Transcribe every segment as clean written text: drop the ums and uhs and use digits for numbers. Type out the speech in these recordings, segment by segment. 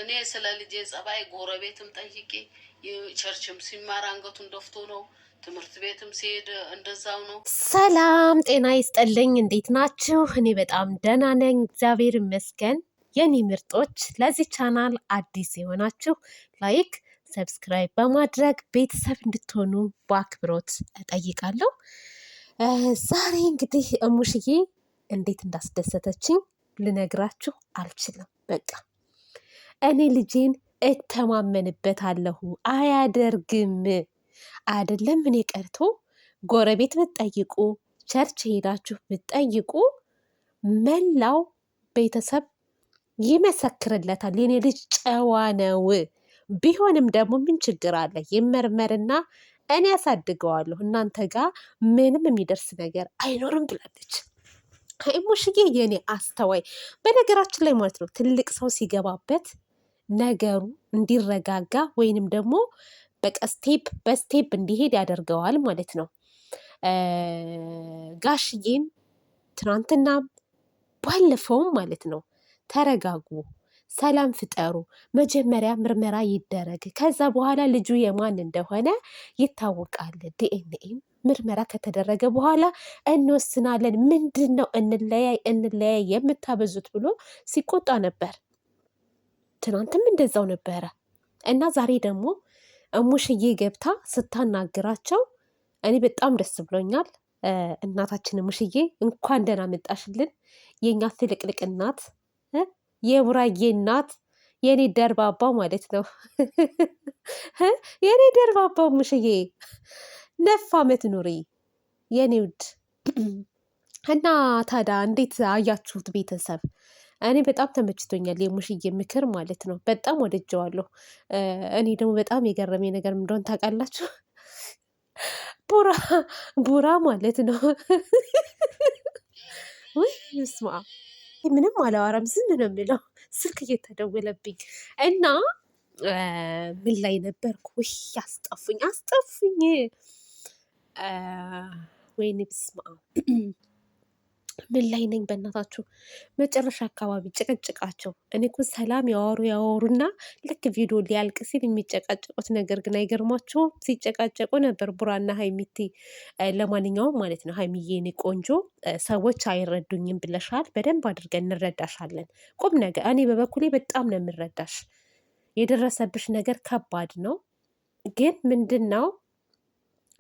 እኔ ስለ ልጄ ጸባይ ጎረቤትም ጠይቄ ቸርችም ሲማር አንገቱን ደፍቶ ነው። ትምህርት ቤትም ሲሄድ እንደዛው ነው። ሰላም ጤና ይስጥልኝ። እንዴት ናችሁ? እኔ በጣም ደህና ነኝ፣ እግዚአብሔር ይመስገን። የኔ ምርጦች፣ ለዚህ ቻናል አዲስ የሆናችሁ ላይክ፣ ሰብስክራይብ በማድረግ ቤተሰብ እንድትሆኑ በአክብሮት እጠይቃለሁ። ዛሬ እንግዲህ እሙሽዬ እንዴት እንዳስደሰተችኝ ልነግራችሁ አልችልም። በቃ እኔ ልጄን እተማመንበታለሁ፣ አያደርግም አይደለም እኔ ቀርቶ ጎረቤት ብትጠይቁ፣ ቸርች ሄዳችሁ ብትጠይቁ መላው ቤተሰብ ይመሰክርለታል። የኔ ልጅ ጨዋ ነው። ቢሆንም ደግሞ ምን ችግር አለ? ይመርመርና እኔ ያሳድገዋለሁ፣ እናንተ ጋር ምንም የሚደርስ ነገር አይኖርም ብላለች። እሙሽዬ የኔ አስተዋይ፣ በነገራችን ላይ ማለት ነው ትልቅ ሰው ሲገባበት ነገሩ እንዲረጋጋ ወይንም ደግሞ በቃ ስቴፕ በስቴፕ እንዲሄድ ያደርገዋል ማለት ነው። ጋሽዬም ትናንትናም ባለፈውም ማለት ነው ተረጋጉ፣ ሰላም ፍጠሩ፣ መጀመሪያ ምርመራ ይደረግ፣ ከዛ በኋላ ልጁ የማን እንደሆነ ይታወቃል። ዲኤንኤም ምርመራ ከተደረገ በኋላ እንወስናለን። ምንድን ነው እንለያይ የምታበዙት ብሎ ሲቆጣ ነበር። ትናንትም እንደዛው ነበረ እና ዛሬ ደግሞ እሙሽዬ ገብታ ስታናግራቸው እኔ በጣም ደስ ብሎኛል። እናታችን እሙሽዬ እንኳን ደህና መጣሽልን፣ የእኛ ትልቅልቅ እናት፣ የቡራዬ እናት፣ የኔ ደርባባ ማለት ነው። የኔ ደርባባ እሙሽዬ ነፍ ዓመት ኑሪ የኔ ውድ። እና ታዲያ እንዴት አያችሁት ቤተሰብ? እኔ በጣም ተመችቶኛል የሙሽዬ ምክር ማለት ነው። በጣም ወድጀዋለሁ። እኔ ደግሞ በጣም የገረመኝ ነገር እንደሆን ታውቃላችሁ? ቡራ ማለት ነው። ወይ ስማ፣ ምንም አላወራም፣ ዝም ነው የሚለው። ስልክ እየተደወለብኝ እና ምን ላይ ነበርኩ? ውይ አስጠፉኝ። ወይኔ ብስማ ምን ላይ ነኝ? በእናታችሁ መጨረሻ አካባቢ ጭቅጭቃቸው። እኔ እኮ ሰላም ያወሩና ልክ ቪዲዮ ሊያልቅ ሲል የሚጨቃጨቁት ነገር ግን አይገርማቸውም? ሲጨቃጨቁ ነበር ቡራና ሀይሚቲ። ለማንኛውም ማለት ነው ሀይሚዬ፣ እኔ ቆንጆ፣ ሰዎች አይረዱኝም ብለሻል። በደንብ አድርገን እንረዳሻለን። ቁም ነገር እኔ በበኩሌ በጣም ነው የምረዳሽ። የደረሰብሽ ነገር ከባድ ነው፣ ግን ምንድን ነው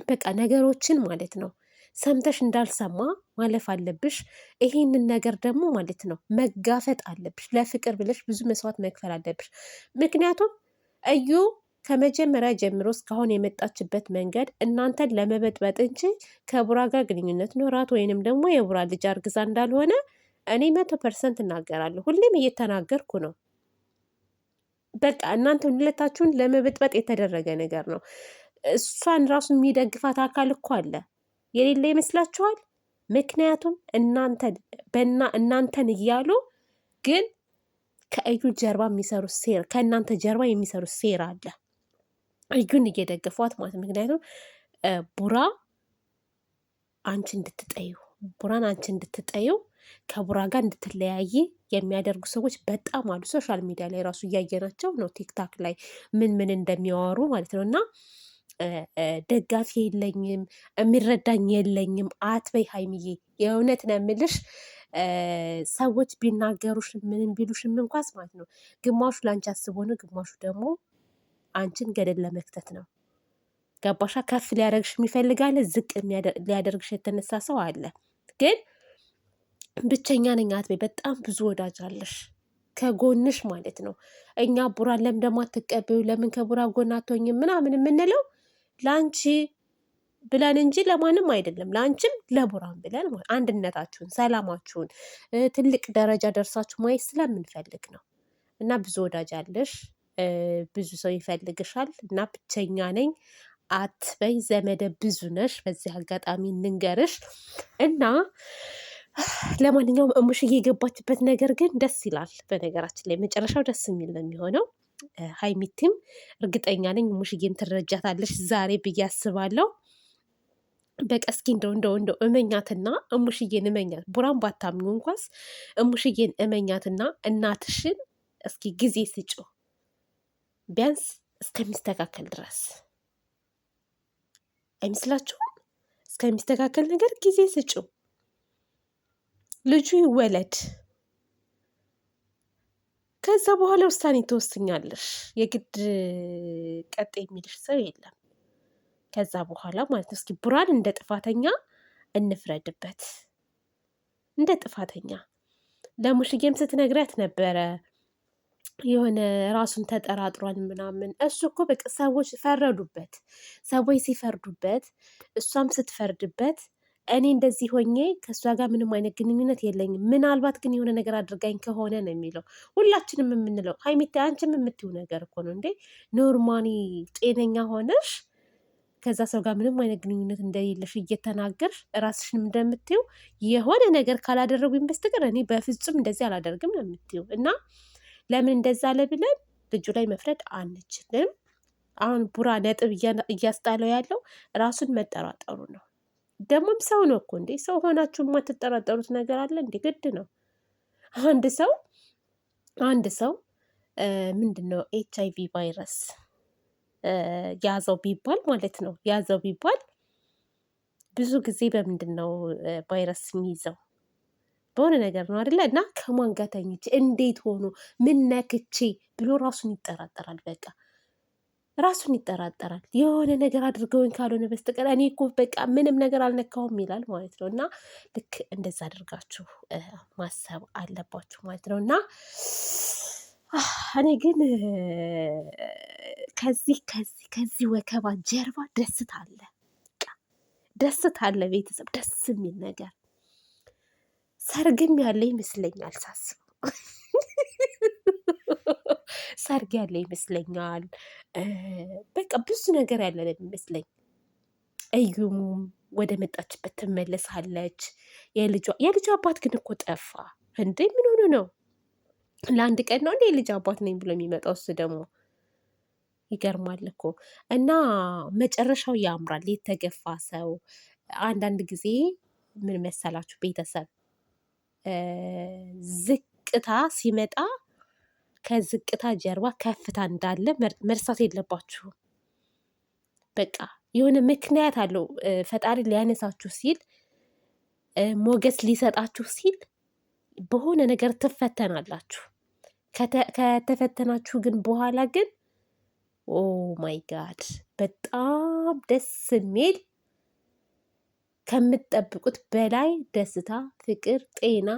በቃ ነገሮችን ማለት ነው ሰምተሽ እንዳልሰማ ማለፍ አለብሽ። ይሄንን ነገር ደግሞ ማለት ነው መጋፈጥ አለብሽ። ለፍቅር ብለሽ ብዙ መስዋዕት መክፈል አለብሽ። ምክንያቱም እዩ ከመጀመሪያ ጀምሮ እስካሁን የመጣችበት መንገድ እናንተን ለመበጥበጥ እንጂ ከቡራ ጋር ግንኙነት ኖራት ወይንም ደግሞ የቡራ ልጅ አርግዛ እንዳልሆነ እኔ 100% እናገራለሁ። ሁሌም እየተናገርኩ ነው። በቃ እናንተ ሁለታችሁን ለመበጥበጥ የተደረገ ነገር ነው። እሷን ራሱ የሚደግፋት አካል እኮ አለ። የሌለ ይመስላችኋል? ምክንያቱም እናንተን እያሉ ግን ከእዩ ጀርባ የሚሰሩት ሴራ፣ ከእናንተ ጀርባ የሚሰሩት ሴራ አለ። እዩን እየደገፏት ማለት ነው። ምክንያቱም ቡራን አንቺ እንድትጠዩ ከቡራ ጋር እንድትለያይ የሚያደርጉ ሰዎች በጣም አሉ። ሶሻል ሚዲያ ላይ ራሱ እያየናቸው ነው። ቲክታክ ላይ ምን እንደሚያወሩ ማለት ነው። እና ደጋፊ የለኝም የሚረዳኝ የለኝም አትበይ ሀይሚዬ፣ የእውነት ነው የምልሽ። ሰዎች ቢናገሩሽም ምንም ቢሉሽም እንኳስ ማለት ነው ግማሹ ለአንቺ አስቦ ነው፣ ግማሹ ደግሞ አንቺን ገደል ለመክተት ነው። ገባሻ? ከፍ ሊያደርግሽ የሚፈልጋለ፣ ዝቅ ሊያደርግሽ የተነሳ ሰው አለ። ግን ብቸኛ ነኝ አትበይ። በጣም ብዙ ወዳጅ አለሽ ከጎንሽ ማለት ነው። እኛ ቡራን ለምን ደግሞ አትቀበዩ፣ ለምን ከቡራ ጎን አትሆኝም ምናምን የምንለው ለአንቺ ብለን እንጂ ለማንም አይደለም። ለአንቺም ለቡራን ብለን አንድነታችሁን፣ ሰላማችሁን ትልቅ ደረጃ ደርሳችሁ ማየት ስለምንፈልግ ነው። እና ብዙ ወዳጅ አለሽ፣ ብዙ ሰው ይፈልግሻል። እና ብቸኛ ነኝ አትበይ፣ ዘመደ ብዙ ነሽ። በዚህ አጋጣሚ እንንገርሽ እና ለማንኛውም እሙሽዬ የገባችበት ነገር ግን ደስ ይላል። በነገራችን ላይ መጨረሻው ደስ የሚል ነው የሚሆነው። ሀይሚቲም እርግጠኛ ነኝ እሙሽዬን ትረጃታለሽ ዛሬ ብዬ አስባለሁ። በቃ እስኪ እንደው እመኛትና እሙሽዬን እመኛት። ቡራን ባታምኙ እንኳስ እሙሽዬን እመኛትና እናትሽን እስኪ ጊዜ ስጩ። ቢያንስ እስከሚስተካከል ድረስ አይመስላችሁም? እስከሚስተካከል ነገር ጊዜ ስጪው። ልጁ ይወለድ። ከዛ በኋላ ውሳኔ ትወስኛለሽ። የግድ ቀጥ የሚልሽ ሰው የለም። ከዛ በኋላ ማለት ነው። እስኪ ቡራን እንደ ጥፋተኛ እንፍረድበት፣ እንደ ጥፋተኛ። ለሙሽዬም ስትነግሪያት ነበረ የሆነ ራሱን ተጠራጥሯል ምናምን። እሱ እኮ በቃ ሰዎች ፈረዱበት። ሰዎች ሲፈርዱበት፣ እሷም ስትፈርድበት እኔ እንደዚህ ሆኜ ከእሷ ጋር ምንም አይነት ግንኙነት የለኝም፣ ምናልባት ግን የሆነ ነገር አድርጋኝ ከሆነ ነው የሚለው ሁላችንም የምንለው። ሀይሚታ አንቺም የምትይው ነገር እኮ ነው እንዴ። ኖርማኒ ጤነኛ ሆነሽ ከዛ ሰው ጋር ምንም አይነት ግንኙነት እንደሌለሽ እየተናገርሽ ራስሽንም እንደምትይው የሆነ ነገር ካላደረጉኝ በስተቀር እኔ በፍጹም እንደዚህ አላደርግም ነው የምትይው። እና ለምን እንደዛ አለ ብለን ልጁ ላይ መፍረድ አንችልም። አሁን ቡራ ነጥብ እያስጣለው ያለው ራሱን መጠራጠሩ ነው። ደግሞም ሰው ነው እኮ እንዴ። ሰው ሆናችሁ የማትጠራጠሩት ነገር አለ እንዴ? ግድ ነው። አንድ ሰው ምንድን ነው HIV ቫይረስ ያዘው ቢባል ማለት ነው፣ ያዘው ቢባል ብዙ ጊዜ በምንድን ነው ቫይረስ የሚይዘው? በሆነ ነገር ነው አይደለ? እና ከማን ጋር ተኝቼ እንዴት ሆኖ ምን ነክቼ ብሎ ራሱን ይጠራጠራል። በቃ ራሱን ይጠራጠራል። የሆነ ነገር አድርገውኝ ካልሆነ በስተቀር እኔ እኮ በቃ ምንም ነገር አልነካውም ይላል ማለት ነው። እና ልክ እንደዛ አድርጋችሁ ማሰብ አለባችሁ ማለት ነው። እና እኔ ግን ከዚህ ወከባ ጀርባ ደስታ አለ፣ ደስታ አለ። ቤተሰብ ደስ የሚል ነገር ሰርግም ያለ ይመስለኛል ሳስበው። ሰርግ ያለ ይመስለኛል። በቃ ብዙ ነገር ያለ ይመስለኝ። እዩም ወደ መጣችበት ትመለሳለች። የልጇ አባት ግን እኮ ጠፋ እንዴ! ምን ሆኖ ነው? ለአንድ ቀን ነው እንዴ የልጅ አባት ነኝ ብሎ የሚመጣው? እሱ ደግሞ ይገርማል እኮ። እና መጨረሻው ያምራል። የተገፋ ሰው አንዳንድ ጊዜ ምን መሰላችሁ ቤተሰብ፣ ዝቅታ ሲመጣ ከዝቅታ ጀርባ ከፍታ እንዳለ መርሳት የለባችሁም። በቃ የሆነ ምክንያት አለው። ፈጣሪ ሊያነሳችሁ ሲል፣ ሞገስ ሊሰጣችሁ ሲል በሆነ ነገር ትፈተናላችሁ። ከተፈተናችሁ ግን በኋላ ግን ኦ ማይ ጋድ በጣም ደስ የሚል ከምትጠብቁት በላይ ደስታ፣ ፍቅር፣ ጤና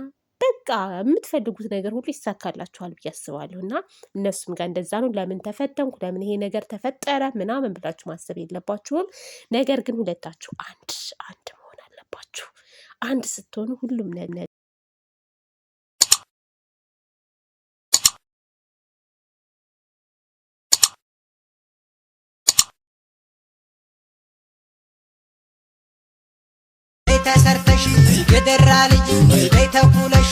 በቃ የምትፈልጉት ነገር ሁሉ ይሳካላችኋል ብዬ አስባለሁ። እና እነሱም ጋር እንደዛ ነው። ለምን ተፈተንኩ፣ ለምን ይሄ ነገር ተፈጠረ ምናምን ብላችሁ ማሰብ የለባችሁም። ነገር ግን ሁለታችሁ አንድ መሆን አለባችሁ። አንድ ስትሆኑ ሁሉም ነገር ተሰርተሽ የደራ ልጅ ተኩለሽ